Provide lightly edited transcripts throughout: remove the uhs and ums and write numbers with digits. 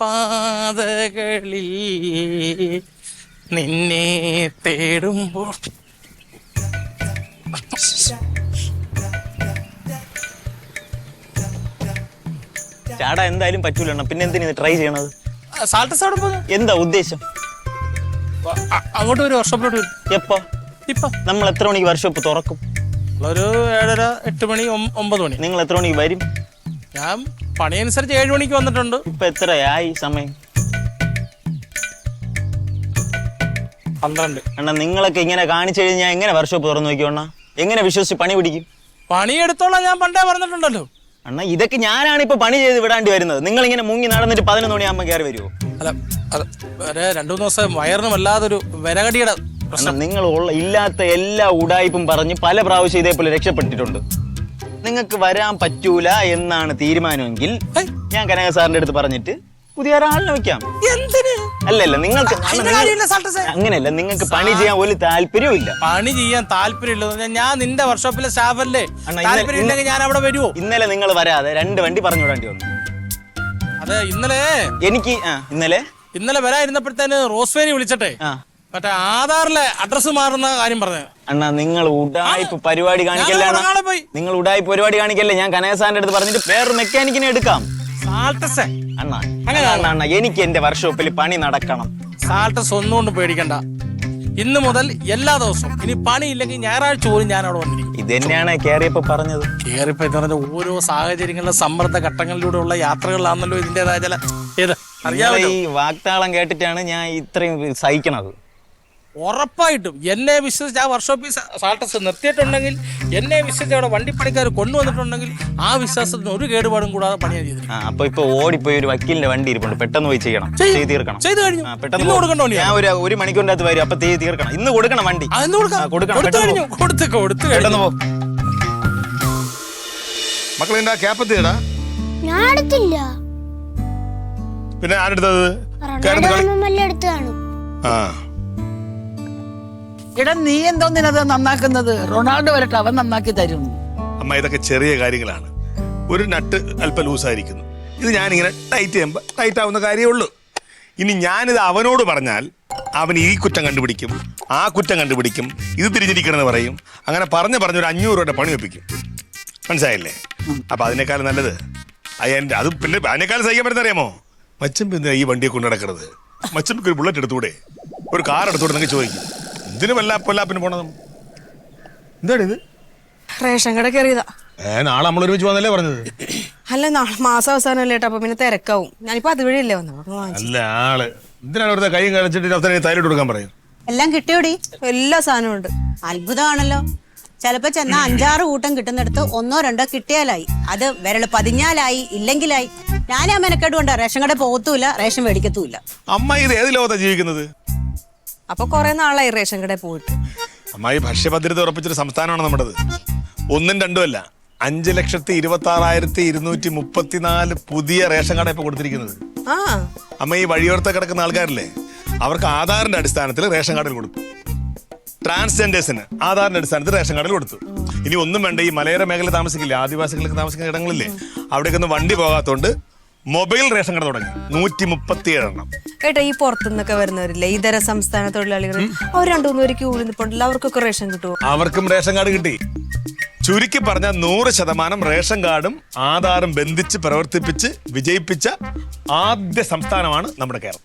പാതകളിൽ നിന്നെ തേടുമ്പോൾ ചാടാ എന്തായാലും പറ്റൂല. പിന്നെ എന്തിനാ ട്രൈ ചെയ്യണത്? എന്താ ഉദ്ദേശം? അങ്ങോട്ട് ഒരു വർക്ക്ഷോപ്പിലോട്ട് വരും. എപ്പോ? ഇപ്പൊ. നമ്മൾ എത്ര മണിക്ക് വർക്ക്ഷോപ്പ് തുറക്കും? ഒരു 7:30, 8 മണി, 9 മണി. നിങ്ങൾ എത്ര മണിക്ക് വരും? ഞാൻ പണിയനുസരിച്ച് 7 മണിക്ക് വന്നിട്ടുണ്ട്. ഇപ്പൊ എത്രയായി സമയം? 12. അണ്ണാ നിങ്ങളൊക്കെ ഇങ്ങനെ കാണിച്ചു കഴിഞ്ഞാൽ ഞാൻ എങ്ങനെ വർക്ക്ഷോപ്പ് തുറന്നു നോക്കിയോണ്ണ? എങ്ങനെ വിശ്വസിച്ച് പണി പിടിക്കും? പണിയെടുത്തോളാം ഞാൻ പണ്ടേ പറഞ്ഞിട്ടുണ്ടല്ലോ. അണ്ണാ ഇതൊക്കെ ഞാനാണ് ഇപ്പൊ പണി ചെയ്ത് വിടാണ്ടി വരുന്നത്. നിങ്ങൾ ഇങ്ങനെ മുങ്ങി നടന്നിട്ട് 11 മണിയാകുമ്പോ കയറി വരുമോ? അല്ല അത് 2-3 ദിവസം വയറിന് വല്ലാതൊരു വിരകടിയുടെ പ്രശ്നം. നിങ്ങൾ ഇല്ലാത്ത എല്ലാ ഉടായ്പും പറഞ്ഞ് പല പ്രാവശ്യം ഇതേപോലെ രക്ഷപ്പെട്ടിട്ടുണ്ട്. നിങ്ങൾക്ക് വരാൻ പറ്റൂല എന്നാണ് തീരുമാനമെങ്കിൽ ഞാൻ കനക സാറിന്റെ അടുത്ത് പറഞ്ഞിട്ട് പുതിയ ഒരാളിനെ വെക്കാം. അല്ലല്ല നിങ്ങൾക്ക് അങ്ങനെയല്ല, നിങ്ങൾക്ക് പണി ചെയ്യാൻ ഒരു താല്പര്യവും ഇല്ല. പണി ചെയ്യാൻ താല്പര്യമില്ല. ഞാൻ നിന്റെ വർക്ക്ഷോപ്പിലെ സ്റ്റാഫല്ലേ, ഞാൻ അവിടെ വരുമോ? ഇന്നലെ നിങ്ങൾ വരാതെ 2 വണ്ടി പറഞ്ഞു വിടാണ്ടി വന്നു. അതെ ഇന്നലെ എനിക്ക് ഇന്നലെ വരാതിരുന്നപ്പോഴത്തേന് റോസ്വേരി വിളിച്ചിട്ടെ മറ്റേ ആധാറിലെ അഡ്രസ് മാറുന്ന കാര്യം പറഞ്ഞു. അണ്ണാ നിങ്ങൾ ഉടായ്പ പരിപാടി കാണിക്കല്ലേ? നിങ്ങൾ ഉടായ്പ പരിപാടി കാണിക്കല്ലേ? ഞാൻ കനക സാറിന്റെ അടുത്ത് പറഞ്ഞിട്ട് വേറൊരു മെക്കാനിക്കിനെ എടുക്കാം. അണ്ണാ എനിക്ക് എന്റെ വർക്ക്ഷോപ്പിൽ പണി നടക്കണം. സാൾട്ടസ് ഒന്നുകൊണ്ട് പേടിക്കണ്ട. ഇന്ന് മുതൽ എല്ലാ ദിവസവും ഇനി പണിയില്ലെങ്കിൽ ഞായറാഴ്ച പോലും ഞാൻ അവിടെ വന്നിരിക്കും. ഇത് തന്നെയാണ് കേറിയപ്പോ പറഞ്ഞത്. കേറിയപ്പോ എന്ന് പറഞ്ഞ ഓരോ സാഹചര്യങ്ങളിലെ സമ്മർദ്ദ ഘട്ടങ്ങളിലൂടെയുള്ള യാത്രകളിലാണല്ലോ ഇതിന്റേതായ ചില ഈ വാക്താളം കേട്ടിട്ടാണ് ഞാൻ ഇത്രയും സഹിക്കണത്. ഉറപ്പായിട്ടും എന്നെ വിശ്വസിച്ച് ആ വർക്ക്ഷോപ്പിൽ സാൾട്ടസ് നിർത്തിയിട്ടുണ്ടെങ്കിൽ, എന്നെ വിശ്വസിച്ച് അവിടെ വണ്ടിപ്പണിക്കാർ കൊണ്ടുവന്നിട്ടുണ്ടെങ്കിൽ ആ വിശ്വാസത്തിന് ഒരു കേടുപാടും കൂടാതെ പണിയാൻ ചെയ്തിരിക്കും. അപ്പൊ ഇപ്പൊ ഓടിപ്പോയി ഒരു വക്കീലിന്റെ വണ്ടി ഇരിപ്പുണ്ട്, പെട്ടെന്ന് പോയി ചെയ്യണം, തീർക്കണം. ചെയ്തു കഴിഞ്ഞു. പെട്ടെന്ന് കൊടുക്കണ്ടോ? ഞാൻ ഒരു മണിക്കൂറിന്റെ അകത്ത് വരും, അപ്പൊ തീർക്കണം. ഇന്ന് കൊടുക്കണം വണ്ടി. പെട്ടെന്ന് പോ. മക്കളെ ക്യാപ്പത്തിടാ ഞാൻ എടുത്തില്ല. പിന്നെ ആരെടുത്തത്? എടാ നീ എന്തോന്നിനത് നന്നാക്കുന്നത്? റൊണാൾഡോ വരട്ടെ, അവൻ നന്നാക്കി തരും. അമ്മ ഇതൊക്കെ ചെറിയ കാര്യങ്ങളാണ്. ഒരു നട്ട് അല്പം ലൂസായിരിക്കുന്നു. ഇത് ഞാനിങ്ങനെ ടൈറ്റ് ചെയ്യുമ്പോൾ ടൈറ്റ് ആവുന്ന കാര്യമേ ഉള്ളൂ. ഇനി ഞാനിത് അവനോട് പറഞ്ഞാൽ അവൻ ഈ കുറ്റം കണ്ടുപിടിക്കും, ആ കുറ്റം കണ്ടുപിടിക്കും, ഇത് തിരിഞ്ഞിരിക്കണമെന്ന് പറയും. അങ്ങനെ പറഞ്ഞൊരു 500 രൂപയുടെ പണി വെപ്പിക്കും. മനസ്സിലായില്ലേ? അപ്പൊ അതിനേക്കാളും നല്ലത് അത് പിന്നെ അതിനേക്കാളും സഹിക്കാൻ പറ്റുന്ന അറിയാമോ? മച്ചമ്പ് എന്തിനാ ഈ വണ്ടിയെ കൊണ്ടു നടക്കുന്നത്? മച്ചമ്പക്ക് ഒരു ബുള്ളറ്റ് എടുത്തൂടെ, ഒരു കാർ എടുത്തൂടെ എന്നൊക്കെ ചോദിക്കും. ഇതിന് പൊല്ലാപ്പിന് പോണത് എന്താണിത്? റേഷൻ കട കയറിയതാ. നാളെ നമ്മൾ ഒരുമിച്ച് വന്നല്ലേ പറഞ്ഞത്? അല്ല നാളെ മാസം അവസാനമല്ലേ ഏട്ടാ, അപ്പൊ പിന്നെ തിരക്കാവും. ഞാനിപ്പോ അതുവഴിയല്ലേ വന്നത്. അല്ല ആള് എന്തിനാണ് ഇവിടുത്തെ കൈയും കളിച്ചിട്ട് തൈലിട്ട് കൊടുക്കാൻ പറയും? എല്ലാം കിട്ടിയോടി? എല്ലാ സാധനവും ഉണ്ട്. അത്ഭുതമാണല്ലോ. ചിലപ്പോ ചെന്ന 5-6 കൂട്ടം കിട്ടുന്നിടത്ത് 1-2 കിട്ടിയാലായി. അത് വിരല് പതിഞ്ഞാലായി, ഇല്ലെങ്കിലായി. ഞാനാ മെനക്കെടുകൊണ്ട റേഷൻ കട പോകത്തൂല്ല, റേഷൻ മേടിക്കത്തൂല്ല. അമ്മ ഇത് ഏത് ലോകത്താണ് ജീവിക്കുന്നത്? അപ്പൊ കൊറേ നാളായി റേഷൻ കടയിൽ പോയിട്ട്. അമ്മായി ഭക്ഷ്യഭദ്രത ഉറപ്പിച്ചൊരു സംസ്ഥാനമാണ് നമ്മുടേത്. 1ഉം 2ഉം അല്ല, 5,26,234 പുതിയ റേഷൻ കട ഇപ്പൊ കൊടുത്തിരിക്കുന്നത്. അമ്മ ഈ വഴിയോരത്ത് കിടക്കുന്ന ആൾക്കാരില്ലേ, അവർക്ക് ആധാറിന്റെ അടിസ്ഥാനത്തിൽ റേഷൻ കാർഡിൽ കൊടുത്തു. ട്രാൻസ്ജെൻഡേഴ്സിന് ആധാറിന്റെ അടിസ്ഥാനത്തിൽ റേഷൻ കാർഡിൽ കൊടുത്തു. ഇനി ഒന്നും വേണ്ട, ഈ മലയോര മേഖല താമസിക്കില്ലേ, ആദിവാസികൾക്ക് താമസിക്കുന്ന ഇടങ്ങളില്ലേ, അവിടേക്കൊന്നും വണ്ടി പോകാത്തോണ്ട് മൊബൈൽ റേഷൻ കട തുടങ്ങി. 137 എണ്ണം. ഏട്ടാ ഈ പുറത്തുനിന്നൊക്കെ വരുന്നവരില്ലേ, ഇതര സംസ്ഥാന തൊഴിലാളികൾ, അവർ 2-3 പേര് ക്യൂ നിൽപ്പുണ്ടല്ലോ, അവർക്കൊക്കെ റേഷൻ കിട്ടുമോ? അവർക്കും റേഷൻ കാർഡ് കിട്ടി. ചുരുക്കി പറഞ്ഞ 100% റേഷൻ കാർഡും ആധാറും ബന്ധിച്ച് പ്രവർത്തിപ്പിച്ച് വിജയിപ്പിച്ച ആദ്യ സംസ്ഥാനമാണ് നമ്മുടെ കേരളം.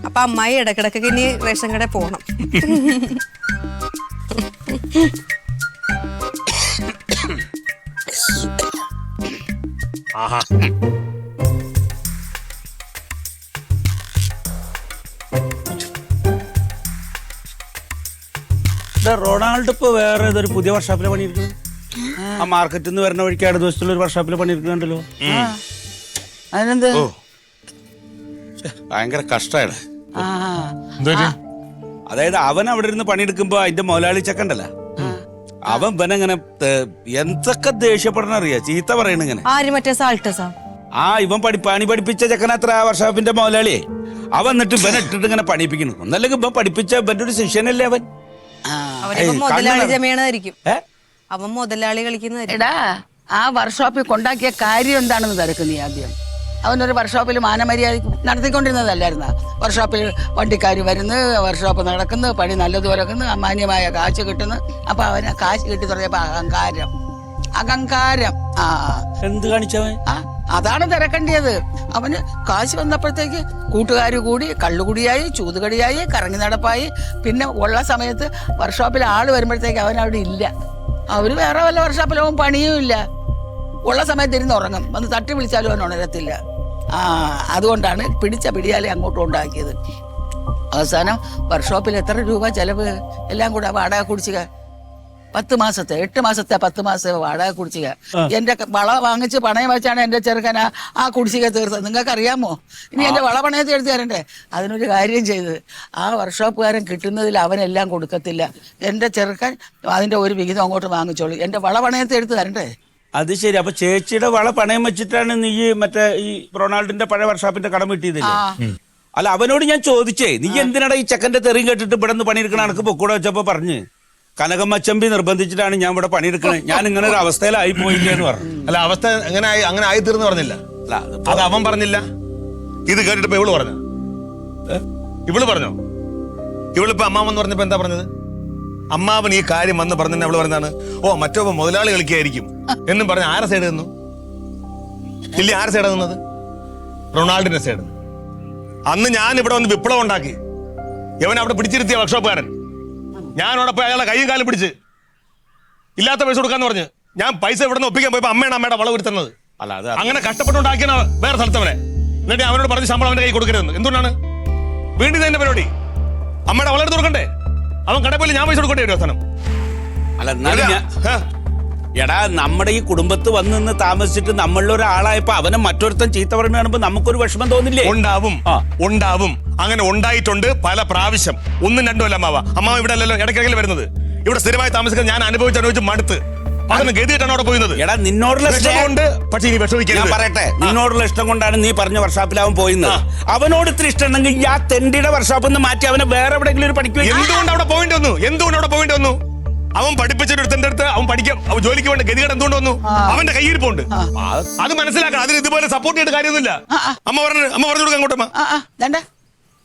അപ്പൊ അമ്മായി ഇടക്കിടക്കൊക്കെ ഇനി റേഷൻ കടയിൽ പോകണം. ആഹാ റൊണാൾഡോ ഇപ്പൊ വേറെ ഏതൊരു പുതിയ വർക്ക്ഷോപ്പിലെ പണിയിരിക്കുന്നു. ആ മാർക്കറ്റിൽ നിന്ന് വരുന്ന വഴിക്ക് അടുത്ത ദിവസത്തിലുള്ള ഒരു വർക്ക്ഷോപ്പിലെ പണിയിരിക്കുന്നുണ്ടല്ലോ. അതിനെന്ത്? ഭയങ്കര കഷ്ടമാണ്. അതായത് അവൻ അവിടെ ഇരുന്ന് പണിയെടുക്കുമ്പോ അതിന്റെ മുതലാളി ചെക്കണ്ടല്ല, അവൻ ഇവനെങ്ങനെ എന്തൊക്കെ ദേഷ്യപ്പെടണ അറിയാ, ചീത്ത പറയണ ഇങ്ങനെ. ഇവൻ പണി പഠിപ്പിച്ച ചെക്കൻ അത്ര ആ വർക്ക്ഷോപ്പിന്റെ മുതലാളിയെ അവൻ എന്നിട്ട് ഇവനെ ഇട്ടിട്ട് ഇങ്ങനെ പണിപ്പിക്കുന്നു. ഒന്നല്ലെങ്കിൽ ഇവൻ പഠിപ്പിച്ച ഇവന്റെ ഒരു ശിഷ്യനല്ലേ അവൻ. മുതലാളി ജമയണായിരിക്കും, അവൻ മുതലാളി കളിക്കുന്നതായിരിക്കും. എടാ ആ വർക്ക്ഷോപ്പിൽ കൊണ്ടാക്കിയ കാര്യം എന്താണെന്ന് തിരക്ക് നീ ആദ്യം. അവനൊരു വർക്ക്ഷോപ്പിൽ മാനമര്യാദ നടത്തിക്കൊണ്ടിരുന്നതല്ലായിരുന്ന. വർക്ക്ഷോപ്പിൽ വണ്ടിക്കാർ വരുന്നു, വർക്ക്ഷോപ്പ് നടക്കുന്നു, പണി നല്ലതുപോലെ മാന്യമായ കാശ് കിട്ടുന്നു. അപ്പൊ അവന് കാശ് കിട്ടി തുടങ്ങിയപ്പോ അഹങ്കാരം. ആ എന്ത് കാണിച്ചവൻ? ആ, അതാണ് തിരക്കേണ്ടിയത്. അവന് കാശ് വന്നപ്പോഴത്തേക്ക് കൂട്ടുകാർ കൂടി കള്ളുകുടിയായി, ചൂതുകടിയായി, കറങ്ങി നടപ്പായി. പിന്നെ ഉള്ള സമയത്ത് വർക്ക്ഷോപ്പിൽ ആള് വരുമ്പോഴത്തേക്ക് അവൻ അവിടെ ഇല്ല. അവര് വേറെ വല്ല വർക്ക്ഷോപ്പിലാവും പണിയും ഇല്ല. ഉള്ള സമയത്ത് ഇരുന്ന് ഉറങ്ങും. വന്ന് തട്ടി വിളിച്ചാലും അവൻ ഉണരത്തില്ല. അതുകൊണ്ടാണ് പിടിച്ച പിടിയാലെ അങ്ങോട്ട് ഉണ്ടാക്കിയത്. അവസാനം വർക്ക്ഷോപ്പിൽ എത്ര രൂപ ചെലവ്, എല്ലാം കൂടെ വാടക കുടിച്ചുക. 10 മാസത്തെ 8 മാസത്തെ 10 മാസത്തെ വാടക കുടിച്ചുക. എന്റെ വള വാങ്ങിച്ച് പണയം വെച്ചാണ് എന്റെ ചെറുക്കൻ ആ കുടിശ്ശിക തീർത്തത്. നിങ്ങൾക്ക് അറിയാമോ? ഇനി എന്റെ വള പണയത്തിൽ എടുത്ത് തരണ്ടേ? അതിനൊരു കാര്യം ചെയ്തത്, ആ വർക്ക്ഷോപ്പുകാരൻ കിട്ടുന്നതിൽ അവനെല്ലാം കൊടുക്കത്തില്ല. എന്റെ ചെറുക്കൻ അതിന്റെ ഒരു വിഹിതം അങ്ങോട്ട് വാങ്ങിച്ചോളൂ. എന്റെ വള പണയത്തിൽ എടുത്ത് തരണ്ടേ? അത് ശരി. അപ്പൊ ചേച്ചിയുടെ വള പണയം വെച്ചിട്ടാണ് നീ മറ്റേ ഈ റൊണാൾഡിന്റെ പഴയ വർക്ക്ഷോപ്പിന്റെ കടം കിട്ടിയതില്ലേ? അല്ല, അവനോട് ഞാൻ ചോദിച്ചേ, നീ എന്തിനാടാ ഈ ചെക്കന്റെ തെറിയും കേട്ടിട്ട് ഇവിടെ നിന്ന് പണിയെടുക്കണ കണക്ക് പൊക്കൂടെ വെച്ചപ്പോ പറഞ്ഞ് കനകമ്മച്ചമ്പി നിർബന്ധിച്ചിട്ടാണ് ഞാൻ ഇവിടെ പണിയെടുക്കണേ, ഞാൻ ഇങ്ങനെ ഒരു അവസ്ഥയിലായി പോയില്ലേ എന്ന് പറഞ്ഞു. അല്ല, അവസ്ഥ അങ്ങനെ ആയി തീർന്ന് പറഞ്ഞില്ല. അത് അവൻ പറഞ്ഞില്ല. ഇത് കേട്ടിട്ട് ഇവള് പറഞ്ഞ ഇവള് പറഞ്ഞോ? ഇവളിപ്പോ അമ്മാവൻ പറഞ്ഞപ്പോ എന്താ പറഞ്ഞത്? അമ്മാവൻ ഈ കാര്യം വന്ന് പറഞ്ഞ അവള് പറഞ്ഞാണ്, ഓ മറ്റോ മുതലാളി കളിക്കായിരിക്കും എന്നും പറഞ്ഞ ആരെ സൈഡ് നിന്നു? ഇല്ല, ആരെ സൈഡാ നിന്നത്? റൊണാൾഡിന്റെ സൈഡ്. അന്ന് ഞാൻ ഇവിടെ വന്ന് വിപ്ലവം ഉണ്ടാക്കി. ഇവൻ അവിടെ പിടിച്ചിരുത്തിയ വർക്ക്ഷോപ്പുകാരൻ. ഞാൻ അവിടെ പോയി അയാളെ കൈയും കാലും പിടിച്ച് ഇല്ലാത്ത പൈസ കൊടുക്കാന്ന് പറഞ്ഞ് ഞാൻ പൈസ ഇവിടെ നിന്ന് ഒപ്പിക്കാൻ പോയപ്പോ അമ്മയാണ് അമ്മയുടെ വള വരുത്തുന്നത്. അല്ല, അത് അങ്ങനെ കഷ്ടപ്പെട്ടുണ്ടാക്കിയാണ് വേറെ സ്ഥലത്തവനെ. എന്നിട്ട് അവനോട് പറഞ്ഞ് ശമ്പളം അവന്റെ കൈ കൊടുക്കരുതെന്ന്. എന്തുകൊണ്ടാണ്? വീണ്ടും തന്നെ പരിപാടി. അമ്മയുടെ വളരെടുത്ത് കൊടുക്കണ്ടേ? അവൻ കടയിൽ ഞാൻ പൈസ കൊടുക്കേണ്ടി വരും അവസാനം. അല്ല, എന്നാലും എടാ, നമ്മുടെ ഈ കുടുംബത്ത് വന്ന് നിന്ന് താമസിച്ചിട്ട് നമ്മളിലൊരാളായപ്പോ അവനെ മറ്റൊരുത്തൻ ചീത്ത പറഞ്ഞു കാണുമ്പോ നമുക്കൊരു വിഷമം തോന്നില്ലേ? ഉണ്ടാവും. അങ്ങനെ ഉണ്ടായിട്ടുണ്ട് പല പ്രാവശ്യം. 1 2 അല്ല അമ്മാവ ഇവിടെ അല്ലല്ലോ ഇടയ്ക്കിടയിൽ വരുന്നത്. ഇവിടെ സ്ഥിരമായി താമസിക്കുന്നത് ഞാൻ അനുഭവിച്ച് മടുത്ത് അതൊന്ന് ഗതിയിട്ടാണ് അവിടെ പോയത്. എടാ, നിന്നോടുള്ള ഇഷ്ടമുണ്ട്, പക്ഷേ ഇനി വിഷമിക്കരുത്. പറയട്ടെ, നിന്നോടുള്ള ഇഷ്ടം കൊണ്ടാണ് നീ പറഞ്ഞ വർക്ക്ഷോപ്പിലാവും പോയിന്ന്. അവനോട് ഇത്ര ഇഷ്ടം ഉണ്ടെങ്കിൽ ആ തെണ്ടിയുടെ വർക്ക്ഷോപ്പിൽ നിന്ന് മാറ്റി അവനെ വേറെ എവിടെയെങ്കിലും ഒരു പണിക്ക് എന്തുകൊണ്ട് അവിടെ പോയിന്റ് വന്നു? അവൻ പഠിപ്പിച്ചൊരുത്തന്റെ അടുത്ത് അവൻ അവൻ ജോലിക്ക് വേണ്ട ഗതികേട് എന്തുകൊണ്ട് വന്നു? അവന്റെ കയ്യിരിപ്പുണ്ട്. അത് മനസ്സിലാക്കണം. അതിന് ഇതുപോലെ സപ്പോർട്ട് ചെയ്തിട്ട് കാര്യമൊന്നുമില്ല. അമ്മ പറഞ്ഞു കൊടുക്കാം അങ്ങോട്ടമ്മ.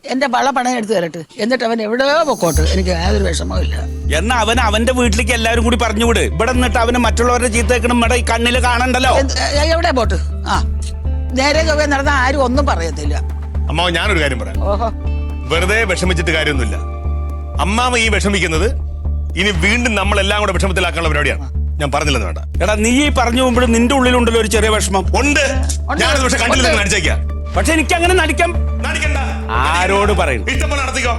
എന്റെ വള പണയം എടുത്ത് തരട്ടെ, എന്നിട്ട് അവൻ എവിടെയോ പൊക്കോട്ട്, എനിക്ക് യാതൊരു വിഷമവും ഇല്ല. എന്നാ അവൻ അവന്റെ വീട്ടിലേക്ക് എല്ലാവരും കൂടി പറഞ്ഞുവിട്. ഇവിടെ നിന്നിട്ട് അവന് മറ്റുള്ളവരുടെ ചീത്ത വെക്കണം ഇവിടെ ഈ കണ്ണില് കാണണ്ടല്ലോ. എവിടെ പോട്ട്? നേരെ ചൊവ്വേ നടന്ന ആരും ഒന്നും പറയത്തില്ല. അമ്മാവ, ഞാനൊരു കാര്യം പറയാം. ഓഹോ, വെറുതെ വിഷമിച്ചിട്ട് കാര്യമൊന്നുമില്ല. അമ്മാവ ഈ വിഷമിക്കുന്നത് ഇനി വീണ്ടും നമ്മളെല്ലാം കൂടെ വിഷമത്തിലാക്കാനുള്ള പരിപാടിയാണ്. ഞാൻ പറഞ്ഞില്ലെന്ന് വേണ്ട. എടാ, നീ ഈ പറഞ്ഞു പോകുമ്പോഴും നിന്റെ ഉള്ളിലുണ്ടല്ലോ ഒരു ചെറിയ വിഷമം. ഉണ്ട്. ഞാനത് പക്ഷെ കണ്ടില്ല, നടിച്ചേക്കാം. പക്ഷെ എനിക്ക് അങ്ങനെ നടിക്കണ്ട. ആരോട് പറയുന്നു? ഇഷ്ടംപോലെ നടത്തിക്കോ.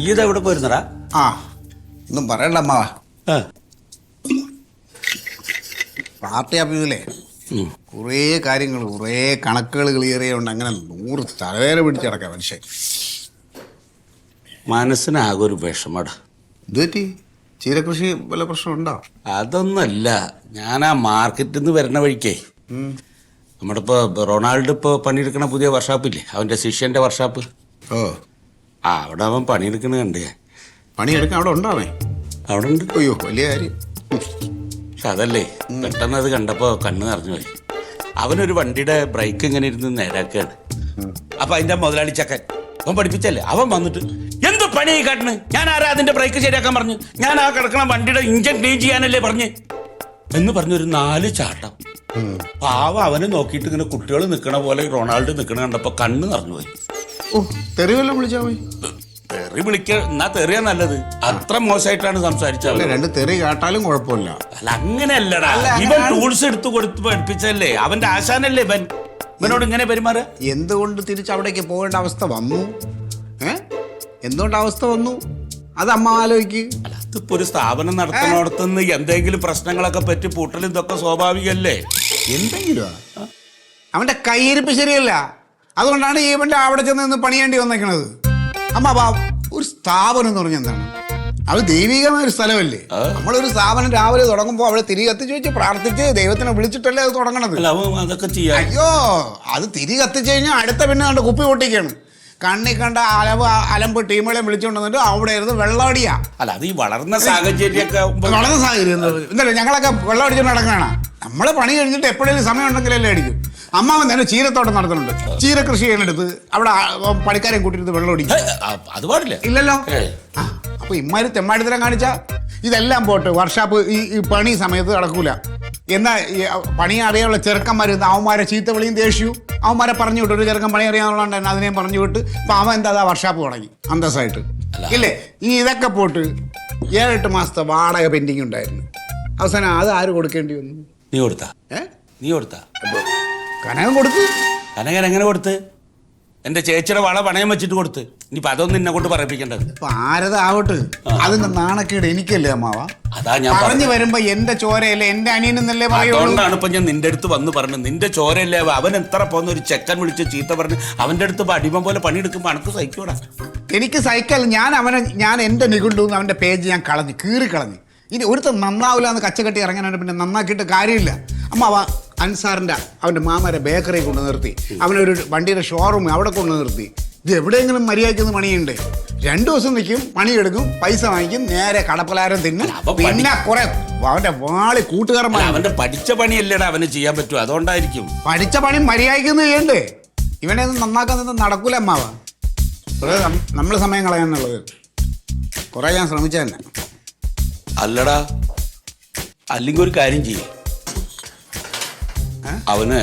ഈ ഇതെവിടെ പോയിരുന്നടാ? ഒന്നും പറയണ്ട അമ്മാവാ. പാർട്ടി ഓഫീസിലെ കുറേ കാര്യങ്ങൾ, കുറേ കണക്കുകൾ ക്ലിയർ ചെയ്യുന്നുണ്ട്. അങ്ങനെ 100 തലവേദന പിടിച്ച് കിടക്കാം മനുഷ്യൻ. മനസ്സിനാകെ ഒരു വിഷമടാ. ഇത് പറ്റി ചീരകൃഷി വല്ല പ്രശ്നമുണ്ടോ? അതൊന്നല്ല, ഞാൻ ആ മാർക്കറ്റിൽ നിന്ന് വരുന്ന വഴിക്കേ നമ്മുടെ റൊണാൾഡ് പണിയെടുക്കണ പുതിയ വർക്ക്ഷോപ്പില്ലേ, അവന്റെ ശിഷ്യന്റെ വർക്ക്ഷോപ്പ്. അവിടെ അവൻ പണിയെടുക്കണ കണ്ട്. പണിയെടുക്കാൻ അവിടെ ഉണ്ടാവേ? അവിടെ ഉണ്ട്. അയ്യോ, വലിയ കാര്യം. പക്ഷെ അതല്ലേ, പെട്ടെന്ന് അത് കണ്ടപ്പോ കണ്ണ് നിറഞ്ഞു പോയി. അവനൊരു വണ്ടിയുടെ ബ്രേക്ക് ഇങ്ങനെ ഇരുന്ന് നേരാക്കുകയാണ്. അപ്പൊ അതിന്റെ മുതലാളി ചക്കൻ അവൻ പഠിപ്പിച്ചല്ലേ, അവൻ വന്നിട്ട് എന്ത് പണി കാട്ടണ്? ഞാൻ ആരാ അതിന്റെ ബ്രേക്ക് ശരിയാക്കാൻ പറഞ്ഞു? ഞാൻ ആ കിടക്കണ വണ്ടിയുടെ ഇഞ്ചൻ ക്ലീൻ ചെയ്യാനല്ലേ പറഞ്ഞ് എന്ന് പറഞ്ഞൊരു 4 ചാട്ടം. പാവ അവനെ നോക്കിയിട്ട് ഇങ്ങനെ കുട്ടികൾ നിൽക്കണ പോലെ റൊണാൾഡ് നിൽക്കണ കണ്ടപ്പോ കണ്ണ് നിറഞ്ഞു പോയി. തെറിവെല്ലാം വിളിച്ചാ പോയി. തെറി എന്നാ തെറിയാ നല്ലത്. അത്ര മോശമായിട്ടാണ് സംസാരിച്ചത്. 2 തെറി കാട്ടാലും കുഴപ്പമില്ല. അല്ല, അങ്ങനെയല്ലടാ. ഇവൻ ടൂൾസ് എടുത്ത് കൊടുത്ത് പഠിപ്പിച്ചല്ലേ, അവന്റെ ആശാനല്ലേ ഇവൻ. ഇവനോട് ഇങ്ങനെ പെരുമാറുക? എന്തുകൊണ്ട് തിരിച്ച് അവിടേക്ക് പോകേണ്ട അവസ്ഥ വന്നു? എന്തുകൊണ്ട് അവസ്ഥ വന്നു അത് അമ്മ ആലോചിക്ക്. അല്ല, അതിപ്പോ ഒരു സ്ഥാപനം നടത്തുന്നിടത്തുനിന്ന് എന്തെങ്കിലും പ്രശ്നങ്ങളൊക്കെ പറ്റി പൂട്ടലും ഇതൊക്കെ സ്വാഭാവികല്ലേ? എന്തെങ്കിലും അവന്റെ കയ്യിരിപ്പ് ശരിയല്ല, അതുകൊണ്ടാണ് ഇവന്റെ അവിടെ ചെന്ന് നിന്ന് പണിയേണ്ടി വന്നേക്കണത്. അമ്മ ഒരു സ്ഥാപനം എന്ന് പറഞ്ഞാൽ എന്താണ്? അത് ദൈവികമായ ഒരു സ്ഥലമല്ലേ. നമ്മളൊരു സ്ഥാപനം രാവിലെ തുടങ്ങുമ്പോൾ അവിടെ തിരി കത്തിച്ച് വെച്ച് പ്രാർത്ഥിച്ച് ദൈവത്തിനെ വിളിച്ചിട്ടല്ലേ അത് തുടങ്ങണത്. അല്ല, അതൊക്കെ ചെയ്യാം. അയ്യോ, അത് തിരി കത്തിച്ച് കഴിഞ്ഞാൽ അടുത്ത പിന്നെ കണ്ട് കുപ്പി പൊട്ടിക്കാണ്. കണ്ണി കണ്ട അലമ്പ് ടീമുകളെ വിളിച്ചുകൊണ്ട് വന്നിട്ട് അവിടെ ഇരുന്ന് വെള്ളമടിയാ. അല്ല, അത് ഈ വളർന്ന സാഹചര്യമൊക്കെ വളർന്ന സാഹചര്യം എന്താ, ഞങ്ങളൊക്കെ വെള്ളം അടിച്ചുകൊണ്ട് നടക്കണ. നമ്മള് പണി കഴിഞ്ഞിട്ട് എപ്പോഴേലും സമയം ഉണ്ടെങ്കിലല്ലേ അടിക്കും. അമ്മാവൻ തന്നെ ചീരത്തോട്ടം നടത്തുന്നുണ്ട്. ചീര കൃഷി ചെയ്യാനെടുത്ത് അവിടെ പണിക്കാരെ കൂട്ടിയിട്ട് വെള്ളം അടിക്കും. അത് പാടില്ല. ഇല്ലല്ലോ. അപ്പൊ ഇമ്മാര് തെമ്മാടിത്തരം കാണിച്ചാ ഇതെല്ലാം പോട്ട് വർഷാപ്പ് ഈ പണി സമയത്ത് നടക്കൂല. എന്നാ പണി അറിയാനുള്ള ചെറുക്കന്മാർ അവന്മാരെ ചീത്ത വിളിയും ദേഷ്യവും അവന്മാരെ പറഞ്ഞു വിട്ടു. ഒരു ചെറുക്കൻ പണി അറിയാന്നുള്ളതുകൊണ്ട് തന്നെ അതിനെയും പറഞ്ഞു വിട്ട് ഇപ്പൊ അവൻ എന്താ വർഷാപ്പ് തുടങ്ങി അന്തസ്സായിട്ട്. ഇല്ലേ, ഇനി ഇതൊക്കെ പോട്ട് 7-8 മാസത്തെ വാടക പെൻഡിങ് ഉണ്ടായിരുന്നു. അവസാനം അത് ആര് കൊടുക്കേണ്ടി വന്നു? നീ കൊടുത്താ? നീ കൊടുത്താ? കനകം കൊടുത്തു. കനകൻ എങ്ങനെ കൊടുത്ത്? എന്റെ ചേച്ചിയുടെ വള പണയം വെച്ചിട്ട് കൊടുത്ത്. ഇനിയിപ്പൊ അതൊന്നും എന്നെ കൊണ്ട് പറയിപ്പിക്കേണ്ടത്. ഇപ്പൊ ആരതാവട്ടെ, അതിന്റെ നാണക്കേട് എനിക്കല്ലേ അമ്മാവ. അതാ ഞാൻ പറഞ്ഞു വരുമ്പോ എന്റെ ചോരയല്ലേ എന്റെ അനിയനെന്നല്ലേ പറയുള്ളൂ. അതുകൊണ്ടാണ് ഇപ്പൊ ഞാൻ നിന്റെ അടുത്ത് വന്ന് പറഞ്ഞു, നിന്റെ ചോരയല്ലേ. അവൻ എത്ര പോന്ന ഒരു ചെക്കൻ വിളിച്ച് ചീത്ത പറഞ്ഞ് അവന്റെ അടുത്ത് അടിമ പോലെ പണിയെടുക്കുമ്പോ അനക്ക് സഹിക്കൂടാ. എനിക്ക് സൈക്കിൾ ഞാൻ എന്റെ നികുണ്ടുന്ന് അവന്റെ പേജ് ഞാൻ കീറി കളഞ്ഞു. ഇനി ഒരുത്തം നന്നാവില്ല എന്ന് കച്ചകെട്ടി ഇറങ്ങാനായിട്ട് പിന്നെ നന്നാക്കിയിട്ട് കാര്യമില്ല. അമ്മ അൻസാറിന്റെ അവന്റെ മാമരെ ബേക്കറി കൊണ്ട് നിർത്തി, അവനൊരു വണ്ടിയുടെ ഷോറൂം അവിടെ കൊണ്ട് നിർത്തി. ഇത് എവിടെയെങ്കിലും മര്യാദയ്ക്ക് പണിയുണ്ട്. 2 ദിവസം നിൽക്കും, പണിയെടുക്കും, പൈസ വാങ്ങിക്കും, നേരെ കടപ്പലാരം തിന്നും. പിന്നെ കുറെ അവന്റെ വാളി കൂട്ടുകാരന്മാർ. അവന്റെ പഠിച്ച പണിയല്ലേടാ അവന് ചെയ്യാൻ പറ്റും, അതുകൊണ്ടായിരിക്കും. പഠിച്ച പണി മര്യാദയ്ക്ക് ചെയ്യണ്ടേ? ഇവനെ ഒന്നും നന്നാക്കാൻ നടക്കൂല അമ്മാവ. കുറെ നമ്മൾ സമയം കളയാനുള്ളത് കുറെ ഞാൻ ശ്രമിച്ച തന്നെ. അല്ലടാ, അല്ലെങ്കിൽ ഒരു കാര്യം ചെയ്യും, അവന്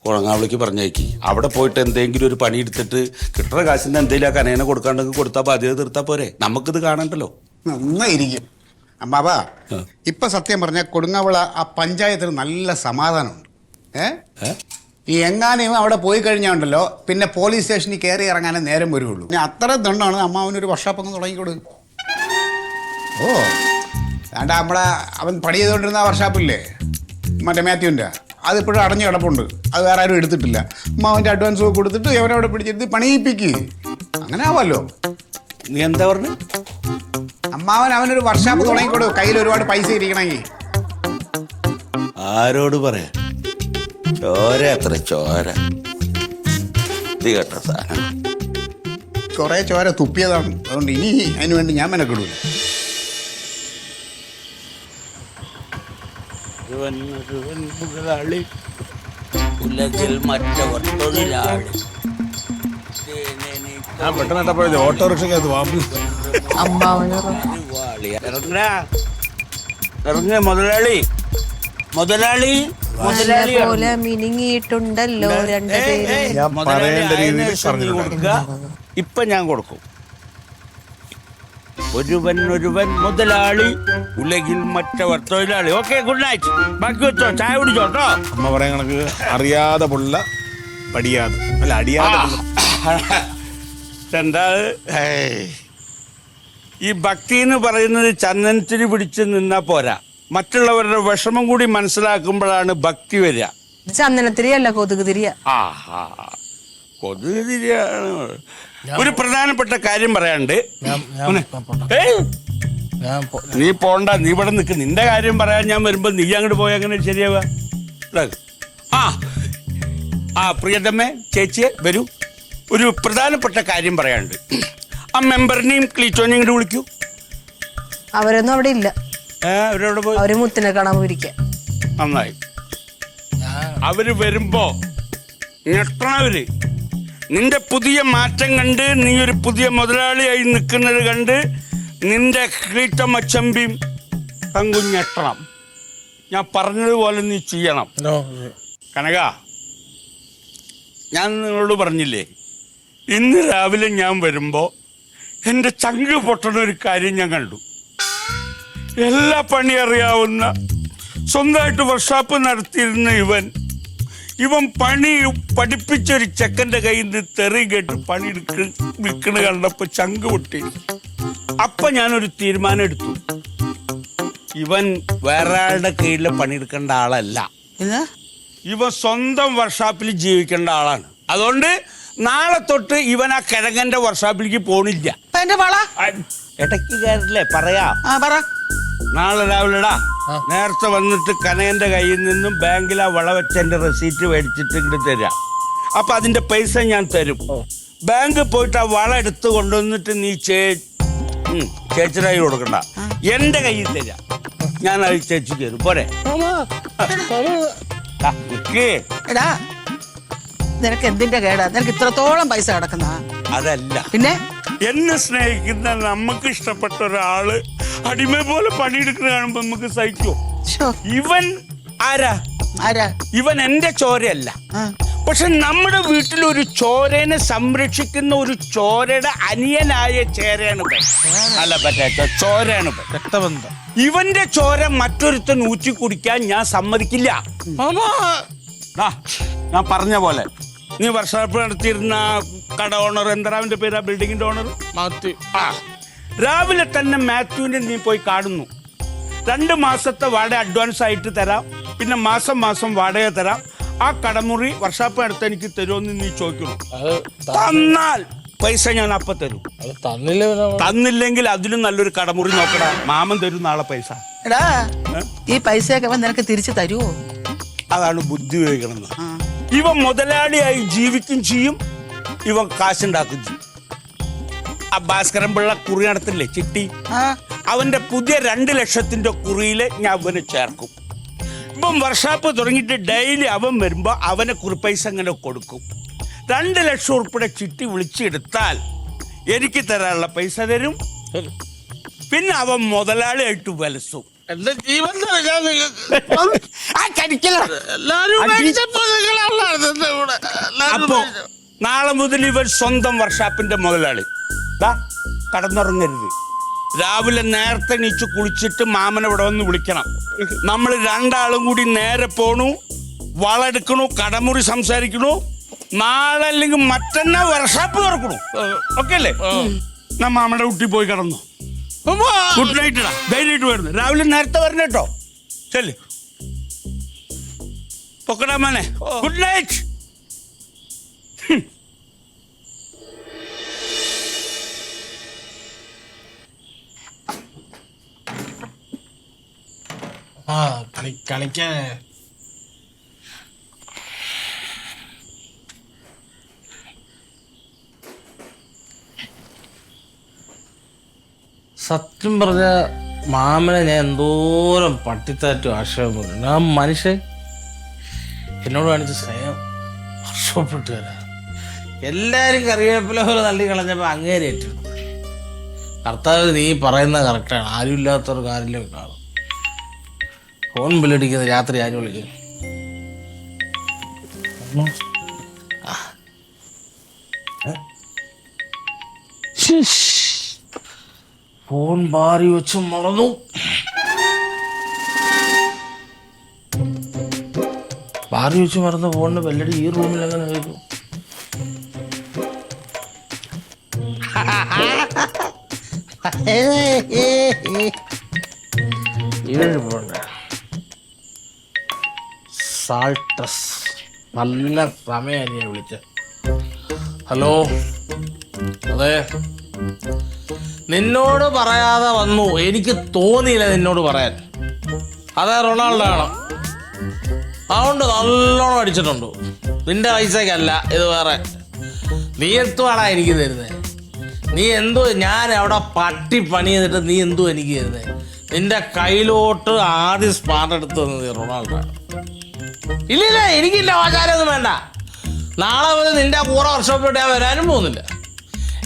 കുളങ്ങാവിളിക്ക് പറഞ്ഞേക്ക്. അവിടെ പോയിട്ട് എന്തെങ്കിലും ഒരു പണി എടുത്തിട്ട് കിട്ടുന്ന കാശിന്റെ എന്തെങ്കിലും ആ കനേനെ കൊടുക്കാണ്ടെങ്കിൽ കൊടുത്താൽ ബാധ്യത തീർത്താ പോരെ? നമുക്കിത് കാണണ്ടല്ലോ. നന്നായിരിക്കും അമ്മാവ. ഇപ്പൊ സത്യം പറഞ്ഞ കൊടുങ്ങാവിള ആ പഞ്ചായത്തിന് നല്ല സമാധാനമുണ്ട്. ഈ എങ്ങാനും അവിടെ പോയി കഴിഞ്ഞാണ്ടല്ലോ പിന്നെ പോലീസ് സ്റ്റേഷനിൽ കയറി ഇറങ്ങാനേ നേരം വരുള്ളൂ. പിന്നെ അത്ര ദണ്ടാണ് അമ്മാവനൊരു വർക്ക്ഷോപ്പ് ഒന്ന് തുടങ്ങിക്കൊടു. ഓ വേണ്ട, അവൻ പണി ചെയ്തുകൊണ്ടിരുന്ന ആ വർക്ക്ഷോപ്പില്ലേ മറ്റേ മാത്യുവിൻ്റെ, അതിപ്പോഴും അടഞ്ഞു കിടപ്പുണ്ട്. അത് വേറെ ആരും എടുത്തിട്ടില്ല. അമ്മാവൻ്റെ അഡ്വാൻസ് കൊടുത്തിട്ട് എവരവിടെ പിടിച്ചെടുത്ത് പണിയിപ്പിക്ക്. അങ്ങനെ ആവാമല്ലോ. നീ എന്താ പറഞ്ഞു? അവനൊരു വർക്ക്ഷോപ്പ് തുടങ്ങിക്കൊടു, കയ്യിൽ ഒരുപാട് പൈസ ഇരിക്കണമെങ്കിൽ. ആരോട് പറയാ? ചോര അത്ര ചോര കേട്ട സാധനം. കുറെ ചോര തുപ്പിയതാണ്, അതുകൊണ്ട് ഇനി അതിന് വേണ്ടി ഞാൻ മെനക്കെടൂല. പെട്ടെന്ന് ഓട്ടോറിക്ഷ ഇറങ്ങ മുതലാളി. മുതലാളി പോലെ മിനിങ്ങിയിട്ടുണ്ടല്ലോ ഇപ്പൊ ഞാൻ കൊടുക്കും. ഒരുവൻ മുതലാളി, ഉലകിൽ മറ്റവർ തൊഴിലാളി. Okay, good night. ബാക്കി വെച്ചോ, ചായ കുടിച്ചോട്ടോ. അമ്മ പറയാൻ കണക്ക് അറിയാതെ പുള്ള പടിയാതെ അല്ല അടിയാതെ. എന്താ ഈ ഭക്തി എന്ന് പറയുന്നത് ചന്ദനത്തിന് പിടിച്ച് നിന്നാ പോരാ, മറ്റുള്ളവരുടെ വിഷമം കൂടി മനസ്സിലാക്കുമ്പോഴാണ് ഭക്തി വരിക. ചന്ദനത്തിരി അല്ല, കൊതുക് തിരിയ. കൊതുക് തിരിയാണ്. ഒരു പ്രധാനപ്പെട്ട കാര്യം പറയാണ്ട്. നീ പോണ്ട, നീ ഇവിടെ നിൽക്ക്. നിന്റെ കാര്യം പറയാൻ ഞാൻ വരുമ്പോ നീ അങ്ങോട്ട് പോയി അങ്ങനെ ശരിയാവുക. പ്രിയതമ്മേ, ചേച്ചിയെ വരൂ. ഒരു പ്രധാനപ്പെട്ട കാര്യം പറയാണ്ട്. ആ മെമ്പറിനെയും ക്ലീറ്റോനെയും ഇങ്ങോട്ട് വിളിക്കൂ. അവരൊന്നും അവിടെ ഇല്ല. അവരോട് പോയി അവര് മുത്തിനെ കാണാൻ പോയിരിക്ക. നന്നായി. അവര് വരുമ്പോ ഞെട്ടണവര് നിന്റെ പുതിയ മാറ്റം കണ്ട്, നീ ഒരു പുതിയ മുതലാളിയായി നിൽക്കുന്നത് കണ്ട് നിന്റെ ക്ലീറ്റം അച്ചമ്പിയും പങ്കുഞ്ഞെട്ടണം. ഞാൻ പറഞ്ഞതുപോലെ നീ ചെയ്യണം. കനക, ഞാൻ നിങ്ങളോട് പറഞ്ഞില്ലേ, ഇന്ന് രാവിലെ ഞാൻ വരുമ്പോ എൻ്റെ ചങ്ക് പൊട്ടണ ഒരു കാര്യം ഞാൻ കണ്ടു. എല്ലാ പണി അറിയാവുന്ന, സ്വന്തമായിട്ട് വർക്ക്ഷോപ്പ് നടത്തിയിരുന്ന ഇവൻ ഇവൻ പണി പഠിപ്പിച്ചൊരു ചെക്കന്റെ കയ്യിൽ നിന്ന് തെറി കേട്ട് പണി വിൽക്കണ കണ്ടപ്പോ ചങ്ക് പൊട്ടി. അപ്പൊ ഞാനൊരു തീരുമാനം എടുത്തു, ഇവൻ വേറെ ആളുടെ കീഴിൽ പണിയെടുക്കേണ്ട ആളല്ല, ഇവൻ സ്വന്തം വർക്ക്ഷോപ്പിൽ ജീവിക്കേണ്ട ആളാണ്. അതുകൊണ്ട് നാളെ തൊട്ട് ഇവൻ ആ കിഴങ്ങന്റെ വർക്ക്ഷോപ്പിലേക്ക് പോണില്ല. ഇടയ്ക്ക് കയറില്ലേ പറയാ. നാളെ രാവിലെടാ നേരത്തെ വന്നിട്ട് കനകന്റെ കയ്യിൽ നിന്നും ബാങ്കിൽ ആ വള വെച്ച എന്റെ റെസീറ്റ് മേടിച്ചിട്ട് ഇങ്ങോട്ട് തരാം. അപ്പൊ അതിന്റെ പൈസ ഞാൻ തരും. ബാങ്കിൽ പോയിട്ട് ആ വള എടുത്ത് കൊണ്ടുവന്നിട്ട് നീ ചേച്ചിയുടെ കയ്യിൽ കൊടുക്കണ്ട, എന്റെ കയ്യിൽ തരാം. ഞാൻ അത് ചേച്ചിക്ക് തരും. പോരെ? നിനക്ക് എന്തിന്റെ കേടാ? നിനക്ക് ഇത്രത്തോളം പൈസ കിടക്കുന്ന? അതല്ല, പിന്നെ എന്നെ സ്നേഹിക്കുന്ന നമുക്ക് ഇഷ്ടപ്പെട്ട ഒരാള് അടിമ പോലെ പണിയെടുക്കുന്ന കാണുമ്പോ നമുക്ക് സഹിക്കോ? ഇവൻ ആരാ? ഇവൻ എന്റെ ചോരയല്ല. പക്ഷെ നമ്മുടെ വീട്ടിൽ ഒരു ചോരനെ സംരക്ഷിക്കുന്ന ഒരു ചോരയുടെ അനിയനായ ചേരയാണ് അല്ല പറ്റാ ചോരയാണ് രക്തബന്ധം. ഇവന്റെ ചോര മറ്റൊരുത്തൻ ഊറ്റി കുടിക്കാൻ ഞാൻ സമ്മതിക്കില്ല. ഞാൻ പറഞ്ഞ പോലെ നീ വർക്ക്ഷോപ്പ് നടത്തിയിരുന്ന കട ഓണർ, എന്താ അവന്റെ പേര്, ആ ബിൽഡിങ്ങിന്റെ ഓണർ മാത്യു. രാവിലെ തന്നെ മാത്യുവിനെ നീ പോയി കാണുന്നു. 2 മാസത്തെ വാടക അഡ്വാൻസ് ആയിട്ട് തരാം, പിന്നെ മാസം മാസം വാടക തരാം. ആ കടമുറി വർക്ക്ഷോപ്പ് നടത്താൻ എനിക്ക് തരുമെന്ന് നീ ചോദിക്കണം. തന്നാൽ പൈസ ഞാൻ അപ്പൊ തരും. തന്നില്ലെങ്കിൽ അതിലും നല്ലൊരു കടമുറി നോക്കടാ. മാമൻ തരും നാളെ പൈസ. എടാ, ഈ പൈസയൊക്കെ അവൻ നിനക്ക് തിരിച്ചു തരുമോ? അതാണ് ബുദ്ധി ഉപയോഗിക്കണമെന്ന്. ഇവ മുതലാളിയായി ജീവിക്കും ചെയ്യും, ഇവ കാശുണ്ടാക്കും ചെയ്യും. ആ ഭാസ്കരൻ പിള്ള കുറി നടത്തില്ലേ ചിട്ടി, അവന്റെ പുതിയ 2 ലക്ഷത്തിന്റെ കുറിയില് ഞാൻ അവന് ചേർക്കും. ഇപ്പം വർക്ക്ഷോപ്പ് തുടങ്ങിയിട്ട് ഡെയിലി അവൻ വരുമ്പോ അവനെ കുറിപ്പൈസ അങ്ങനെ കൊടുക്കും. 2 ലക്ഷം ഉറുപ്പിയുടെ ചിട്ടി വിളിച്ചെടുത്താൽ എനിക്ക് തരാനുള്ള പൈസ തരും. പിന്നെ അവൻ മുതലാളിയായിട്ട് വലസും. എന്റെ ജീവൻ അപ്പോ നാളെ മുതൽ ഇവൻ സ്വന്തം വർക്ക്ഷോപ്പിന്റെ മുതലാളി. കടന്നുറങ്ങരുത്. രാവിലെ നേരത്തെ എണീച്ച് കുളിച്ചിട്ട് മാമനെ ഇവിടെ വന്ന് വിളിക്കണം. നമ്മൾ 2 ആളും കൂടി നേരെ പോണു, വളെടുക്കണു, കടമുറി സംസാരിക്കണു. നാളെ അല്ലെങ്കിൽ മറ്റന്നാ വർക്ക്ഷോപ്പ് തുറക്കണു. ഓക്കെ അല്ലേ? ഞാൻ മാമയുടെ കുട്ടി പോയി കിടന്നു. ഗുഡ് നൈറ്റ് ഇടാ. ധൈര്യമായിട്ട് വരുന്നു. രാവിലെ നേരത്തെ വരണം കേട്ടോ. ചെല്ല് പൊക്കടാ മോനെ. Good night. കളിക്കാൻ സത്യം പറഞ്ഞ മാമനെ ഞാൻ എന്തോരം പട്ടിത്താറ്റും ആക്ഷേപം. ആ മനുഷ്യൻ എന്നോട് കാണിച്ച സ്നേഹം വർഷപ്പെട്ട് വരാം. എല്ലാവരും കറിവേപ്പില പോലെ തള്ളി കളഞ്ഞപ്പോൾ അങ്ങേരെ ഏറ്റെടുത്തു. കർത്താവ് നീ പറയുന്നത് കറക്റ്റാണ്. ആരും ഇല്ലാത്തവർക്ക് ആരെങ്കിലും കാണും. ഫോൺ ബില്ലടിക്കുന്ന രാത്രി ആരും വിളിക്കുന്നു. ഫോൺ ബാരി വെച്ച് മറന്നു. ബാറി വെച്ച് മറന്ന ഫോണിന് ബെല്ലടി ഈ റൂമിൽ എങ്ങനെ കേൾക്കും? സാൾട്ടസ് നല്ല സമയം ഞാൻ വിളിച്ച. ഹലോ, അതെ, നിന്നോട് പറയാതെ വന്നു. എനിക്ക് തോന്നിയില്ല നിന്നോട് പറയാൻ. അതെ, റൊണാൾഡോ ആണ്. അതുകൊണ്ട് നല്ലോണം അടിച്ചിട്ടുണ്ട്. നിന്റെ പൈസക്കല്ല, ഇത് വേറെ. നീ എത്തുവാടാ എനിക്ക് തരുന്നത്? നീ എന്തോ, ഞാൻ അവിടെ പട്ടി പണി ചെയ്തിട്ട് നീ എന്തോ എനിക്ക് തരുന്നത്? നിന്റെ കയ്യിലോട്ട് ആദ്യം സ്പാർട്ട് എടുത്ത് തന്നത് റൊണാൾഡോ ആണ്. ഇല്ലില്ല, എനിക്കില്ല ആചാരമൊന്നും വേണ്ട. നാളെ മുതൽ നിന്റെ കൂടെ വർക്ക്ഷോപ്പിലോട്ട് ഞാൻ വരാനും പോകുന്നില്ല.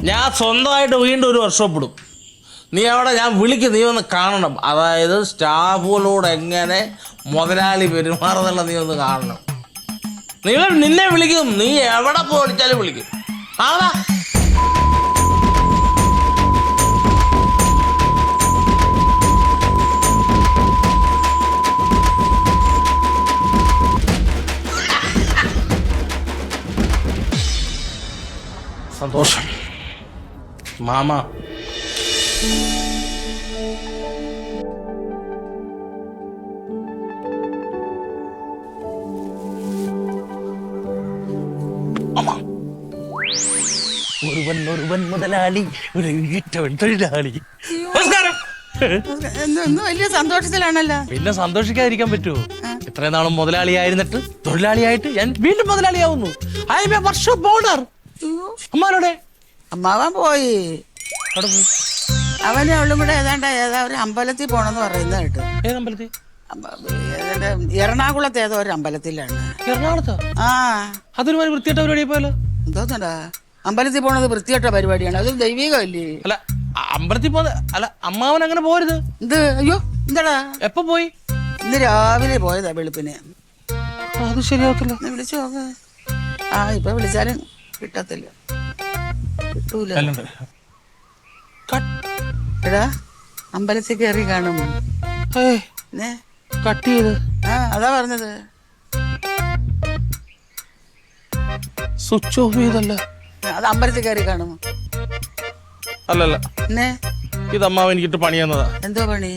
ഞാൻ സ്വന്തമായിട്ട് വീണ്ടും ഒരു വർക്ക്ഷോപ്പ് ഇടും. നീ അവിടെ ഞാൻ വിളിക്കും, നീ ഒന്ന് കാണണം. അതായത് സ്റ്റാഫുകളോട് എങ്ങനെ മുതലാളി പെരുമാറുന്നുള്ള നീ ഒന്ന് കാണണം. നിന്നെ വിളിക്കും, നീ എവിടെ പോയി വിളിച്ചാലും വിളിക്കും. ആണോ? സന്തോഷം മാമ. ഒരുവൻ മുതലാളി, ഒരു ഈറ്റവൻ തൊഴിലാളി. നമസ്കാരം. ഇന്ന് വലിയ സന്തോഷത്തിലാണല്ലോ. പിന്നെ സന്തോഷിക്കാതിരിക്കാൻ പറ്റുമോ? ഇത്രയും നാളും മുതലാളിയായിരുന്നിട്ട് തൊഴിലാളിയായിട്ട് ഞാൻ വീണ്ടും മുതലാളിയാവുന്നു. I am a workshop owner. അമ്മാനോടെ അമ്മാവൻ പോയി. അവിടെ പോയി. അവനും അവളും കൂടെ ഏതാ ഒരു അമ്പലത്തിൽ പോണെന്ന് പറയുന്നത് കേട്ടു. ഏതമ്പലത്തിൽ? എറണാകുളത്ത് ഏതോ ഒരു അമ്പലത്തിലാണ്. എറണാകുളത്തോ? ആ, അതൊരു വൃത്തിയായിട്ട പരിപാടി പോയല്ലോ. എന്തോന്നടാ, അമ്പലത്തിൽ പോണത് വൃത്തികെട്ട പരിപാടിയാണ്. അത് ദൈവികമല്ലേ? അല്ല അമ്പലത്തിൽ പോന്ന അല്ല, അമ്മാവൻ അങ്ങനെ പോരുത്. എന്ത്? അയ്യോ, എന്താടാ? എപ്പോ പോയി? ഇന്ന് രാവിലെ പോയതാ വെളുപ്പിന്. അത് ശരിയാവത്തില്ല. വിളിച്ചു നോക്ക. ആ, ഇപ്പൊ വിളിച്ചാലും കിട്ടത്തില്ല, കിട്ടൂല. എടാ, അമ്പലത്തിൽ കയറി കാണും. കട്ട് ചെയ്ത്. ആ, അതാ പറഞ്ഞത്. സ്വിച്ച് ഓഫ് ചെയ്തല്ല. അത് അമ്പലത്തിൽ കയറി കാണും. അല്ലല്ല, പിന്നെ ഇത് അമ്മാവൻ എനിക്കിട്ട് പണി തന്നതാ. എന്തോ പണി?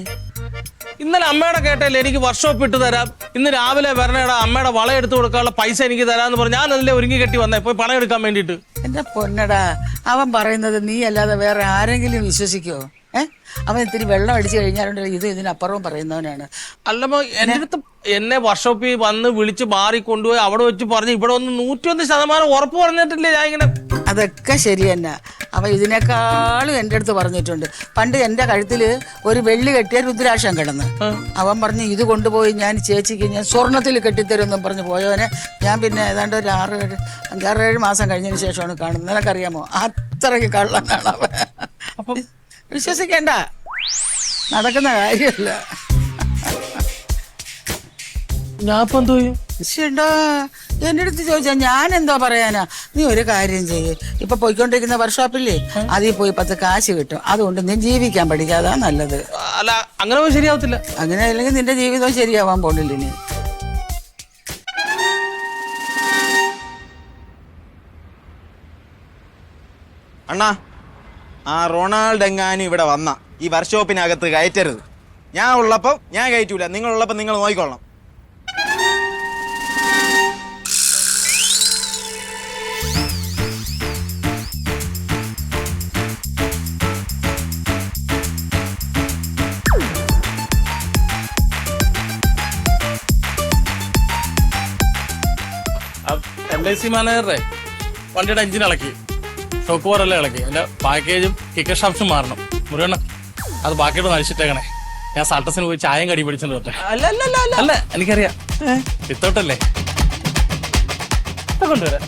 ഇന്നലെ അമ്മയുടെ കേട്ടല്ലേ എനിക്ക് വർക്ക്ഷോപ്പ് ഇട്ട് തരാം, ഇന്ന് രാവിലെ വരണേടാ അമ്മയുടെ വള എടുത്തു കൊടുക്കാനുള്ള പൈസ എനിക്ക് തരാന്ന് പറഞ്ഞു. ഞാൻ അതിലെ ഒരുങ്ങി കെട്ടി വന്നേ പോയി പണം എടുക്കാൻ വേണ്ടിട്ട്. എന്റെ പൊന്നടാ, അവൻ പറയുന്നത് നീ അല്ലാതെ വേറെ ആരെങ്കിലും വിശ്വസിക്കോ? അവൻ ഇത്തിരി വെള്ളം അടിച്ചു കഴിഞ്ഞാലുണ്ടല്ലോ ഇത് ഇതിനപ്പുറവും പറയുന്നവനാണ്. അല്ലമ്മ, എന്റെ അടുത്ത് എന്നെ വർക്ക്ഷോപ്പിൽ വന്ന് വിളിച്ച് മാറി കൊണ്ടുപോയി അവിടെ വെച്ച് പറഞ്ഞ് ഇവിടെ ഒന്ന് 101% ഉറപ്പ് പറഞ്ഞിട്ടില്ലേ ഞാൻ ഇങ്ങനെ. അതൊക്കെ ശരി തന്നെ. അവൻ ഇതിനേക്കാളും എൻ്റെ അടുത്ത് പറഞ്ഞിട്ടുണ്ട്. പണ്ട് എൻ്റെ കഴുത്തിൽ ഒരു വെള്ളി കെട്ടിയ രുദ്രാക്ഷം കിടന്ന് അവൻ പറഞ്ഞ് ഇത് കൊണ്ടുപോയി ഞാൻ ചേച്ചിക്ക് ഞാൻ സ്വർണത്തിൽ കെട്ടിത്തരുമെന്നും പറഞ്ഞ് പോയവനെ ഞാൻ പിന്നെ ഏതാണ്ട് ഒരു 5-6-7 മാസം കഴിഞ്ഞതിന് ശേഷമാണ് കാണുന്നത്. നിനക്കറിയാമോ, അത്രയ്ക്ക് കള്ളനാണ് അവൻ. അപ്പം വിശ്വസിക്കേണ്ട, നടക്കുന്ന കാര്യമല്ല. ഞാൻ ഇപ്പൊ എന്തോ ചെയ്യും? ചേട്ടാ, എൻ്റെ അടുത്ത് ചോദിച്ചാ ഞാൻ എന്തോ പറയാനാ? നീ ഒരു കാര്യം ചെയ്യ്, ഇപ്പൊ പോയിക്കൊണ്ടിരിക്കുന്ന വർക്ക്ഷോപ്പില്ലേ, അതിൽ പോയി 10 കാശ് കിട്ടും. അതുകൊണ്ട് നീ ജീവിക്കാൻ പഠിക്കാതാ നല്ലത്. അല്ല, അങ്ങനെ പോയി ശരിയാവത്തില്ല. അങ്ങനെ അല്ലെങ്കിൽ നിന്റെ ജീവിതം ശരിയാവാൻ പോണില്ല. നീ അണ്ണാ, ആ റൊണാൾഡ് എങ്ങാനും ഇവിടെ വന്ന ഈ വർക്ക്ഷോപ്പിനകത്ത് കയറ്റരുത്. ഞാൻ ഉള്ളപ്പം ഞാൻ കയറ്റൂല, നിങ്ങളുള്ളപ്പം നിങ്ങൾ നോക്കിക്കൊള്ളണം. LIC മാനേജറെ വണ്ടിയുടെ എഞ്ചിൻ ഇളക്കി, ഷോക്ക് ഓവറെല്ലാം ഇളക്കി, അതിന്റെ പാക്കേജും കിക്കർ ഷാഫ്റ്റും മാറണം. മുരുകണ്ണ അത് ബാക്കിയോട് നഴിച്ചിട്ടേക്കണേ. ഞാൻ സാൾട്ടസിന് പോയി ചായം കടി പിടിച്ചിട്ട് തൊട്ടെ. അല്ല, എനിക്കറിയാം, വിത്തോട്ടല്ലേ കൊണ്ടുവരാം.